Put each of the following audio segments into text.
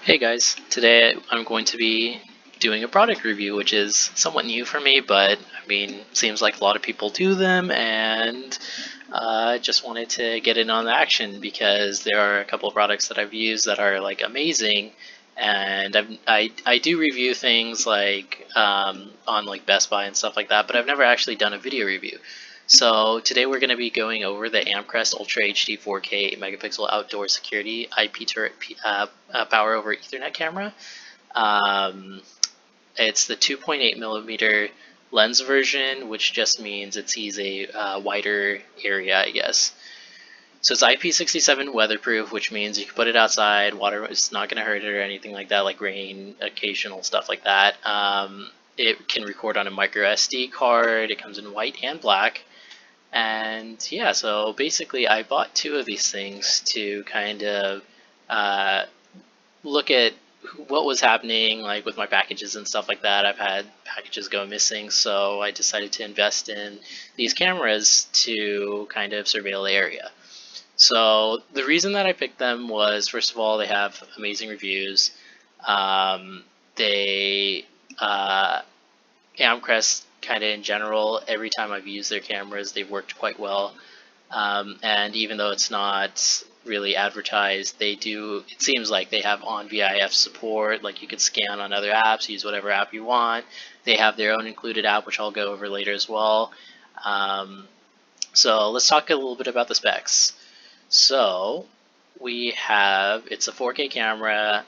Hey guys, today I'm going to be doing a product review, which is somewhat new for me, but I mean, seems like a lot of people do them, and just wanted to get in on the action because there are a couple of products that I've used that are like amazing, and I do review things like on like Best Buy and stuff like that, but I've never actually done a video review. So today we're going to be going over the Amcrest Ultra HD 4K 8 megapixel outdoor security IP turret power over Ethernet camera. It's the 2.8 millimeter lens version, which just means it sees a wider area, I guess. So it's IP67 weatherproof, which means you can put it outside, water is not going to hurt it or anything like that, like rain, occasional stuff like that. It can record on a micro SD card. It comes in white and black. And yeah, so basically I bought two of these things to kind of uh, look at what was happening like with my packages and stuff like that. I've had packages go missing, so I decided to invest in these cameras to kind of surveil the area. So the reason that I picked them was, first of all, they have amazing reviews. They Amcrest kind of in general, every time I've used their cameras, they've worked quite well. And even though it's not really advertised, they do, it seems like they have on VIF support, like you could scan on other apps, use whatever app you want. They have their own included app, which I'll go over later as well. So let's talk a little bit about the specs. So we have, it's a 4K camera.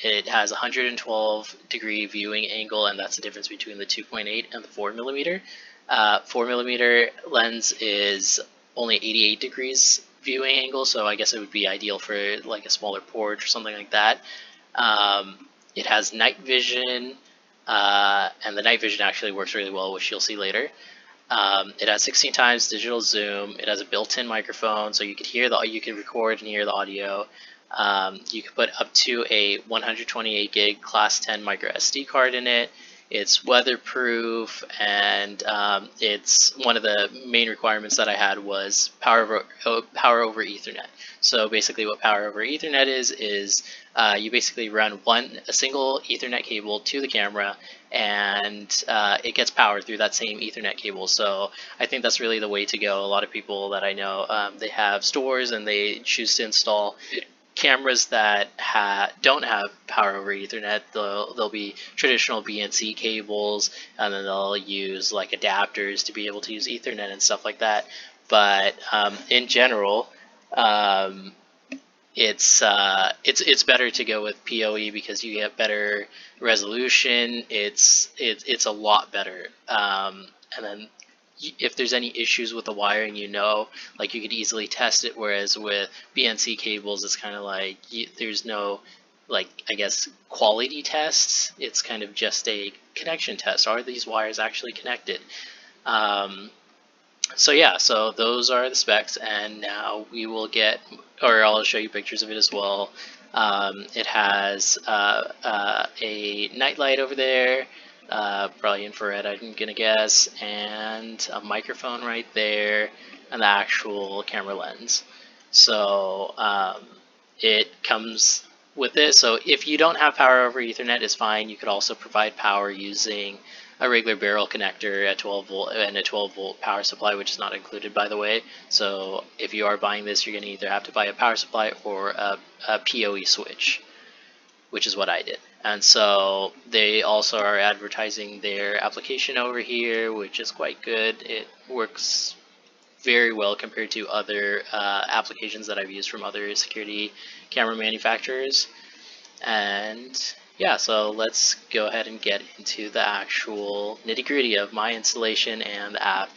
It has 112 degree viewing angle, and that's the difference between the 2.8 and the 4 millimeter. 4 millimeter lens is only 88 degrees viewing angle, so I guess it would be ideal for like a smaller porch or something like that. It has night vision, and the night vision actually works really well, which you'll see later. It has 16 times digital zoom. It has a built-in microphone, so you can record and hear the audio. You can put up to a 128 gig Class 10 micro SD card in it. It's weatherproof, and it's one of the main requirements that I had was power over Ethernet. So basically, what power over Ethernet is you basically run a single Ethernet cable to the camera, and it gets power through that same Ethernet cable. So I think that's really the way to go. A lot of people that I know, they have stores and they choose to install cameras that don't have power over Ethernet. They'll be traditional BNC cables, and then they'll use like adapters to be able to use Ethernet and stuff like that. But in general, it's better to go with PoE because you get better resolution. It's a lot better. And then if there's any issues with the wiring, like you could easily test it. Whereas with BNC cables, it's kind of like there's no, like, I guess, quality tests. It's kind of just a connection test. Are these wires actually connected? So yeah, so those are the specs, and now we will I'll show you pictures of it as well. It has a night light over there, probably infrared, I'm gonna guess, and a microphone right there, and the actual camera lens. So it comes with this. So if you don't have power over Ethernet, it's fine. You could also provide power using a regular barrel connector at 12 volt and a 12 volt power supply, which is not included, by the way. So if you are buying this, you're going to either have to buy a power supply or a PoE switch, which is what I did. And so they also are advertising their application over here, which is quite good. It works very well compared to other applications that I've used from other security camera manufacturers. And yeah, so let's go ahead and get into the actual nitty-gritty of my installation and the app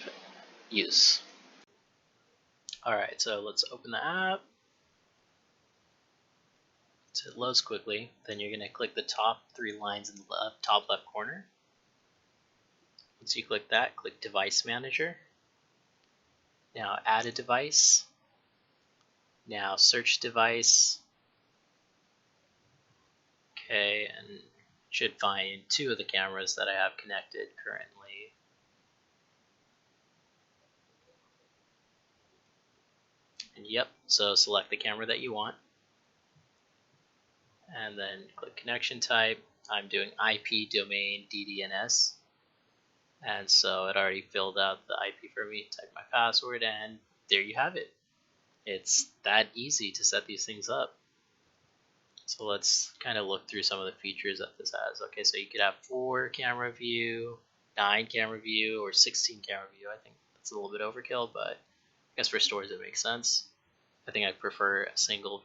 use. Alright, so let's open the app. So it loads quickly. Then you're going to click the top 3 lines in the top left corner. Once you click that, click Device Manager. Now add a device. Now search device. Okay, and should find 2 of the cameras that I have connected currently. And yep, so select the camera that you want. and then click connection type. I'm doing IP domain DDNS, and so it already filled out the IP for me. Type my password, and there you have it. It's that easy to set these things up. So let's kind of look through some of the features that this has. Okay, so you could have 4 camera view, 9 camera view, or 16 camera view. I think that's a little bit overkill, but I guess for stores it makes sense. I think I prefer a single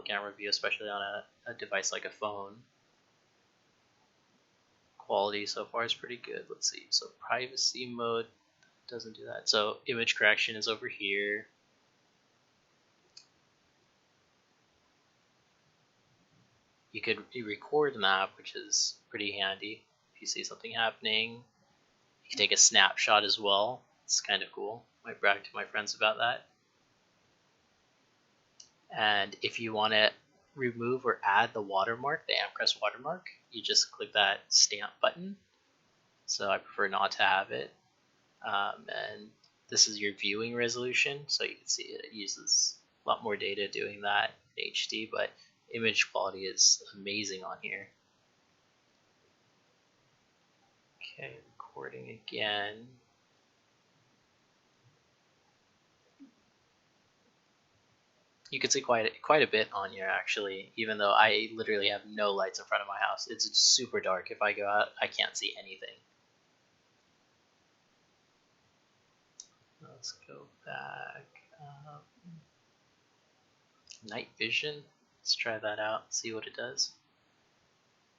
camera view, especially on a device like a phone. Quality so far is pretty good. Let's see. So privacy mode doesn't do that. So image correction is over here. You could record map, which is pretty handy if you see something happening. You can take a snapshot as well. It's kind of cool. Might brag to my friends about that. And if you want to remove or add the watermark, the Amcrest watermark, you just click that stamp button. So I prefer not to have it. And this is your viewing resolution, so you can see it uses a lot more data doing that in HD, but image quality is amazing on here. Okay, recording again. You can see quite a bit on here actually, even though I literally have no lights in front of my house. It's super dark. If I go out, I can't see anything. Let's go back. Night vision. Let's try that out, see what it does.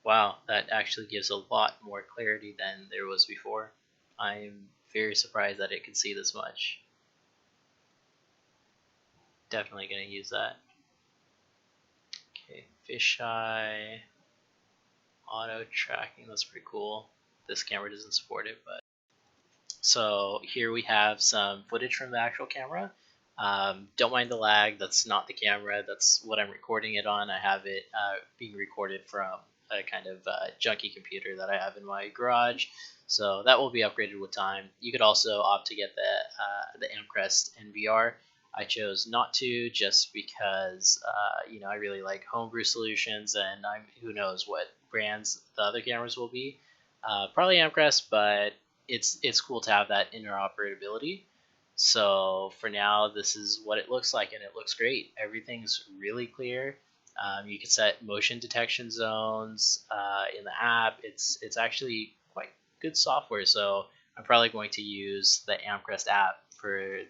Wow, that actually gives a lot more clarity than there was before. I'm very surprised that it could see this much. Definitely going to use that. Okay, fisheye, auto tracking, that's pretty cool. This camera doesn't support it, but. So here we have some footage from the actual camera. Don't mind the lag, that's not the camera, that's what I'm recording it on. I have it being recorded from a kind of junky computer that I have in my garage. So that will be upgraded with time. You could also opt to get the Amcrest NVR. I chose not to just because I really like homebrew solutions, and who knows what brands the other cameras will be. Probably Amcrest, but it's cool to have that interoperability. So for now, this is what it looks like, and it looks great. Everything's really clear. You can set motion detection zones in the app. It's actually quite good software. So I'm probably going to use the Amcrest app for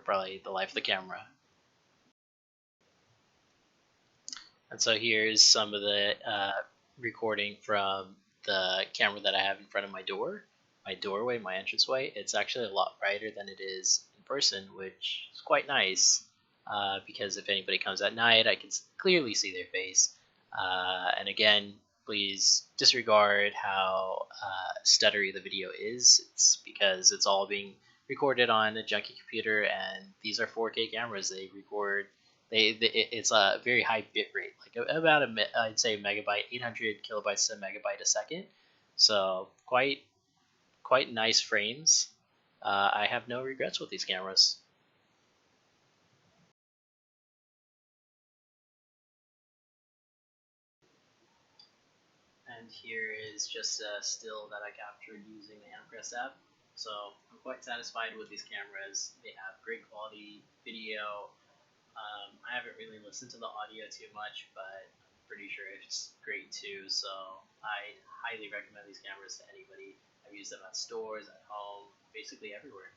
probably the life of the camera. And so here's some of the recording from the camera that I have in front of my doorway, my entranceway. It's actually a lot brighter than it is in person, which is quite nice because if anybody comes at night, I can clearly see their face. And again, please disregard how stuttery the video is. It's because it's all being recorded on a junky computer, and these are 4K cameras. They record. It's a very high bit rate, like about I'd say megabyte, 800 kilobytes to megabyte a second. So quite nice frames. I have no regrets with these cameras. And here is just a still that I captured using the Amcrest app. So I'm quite satisfied with these cameras. They have great quality video. I haven't really listened to the audio too much, but I'm pretty sure it's great too. So I highly recommend these cameras to anybody. I've used them at stores, at home, basically everywhere.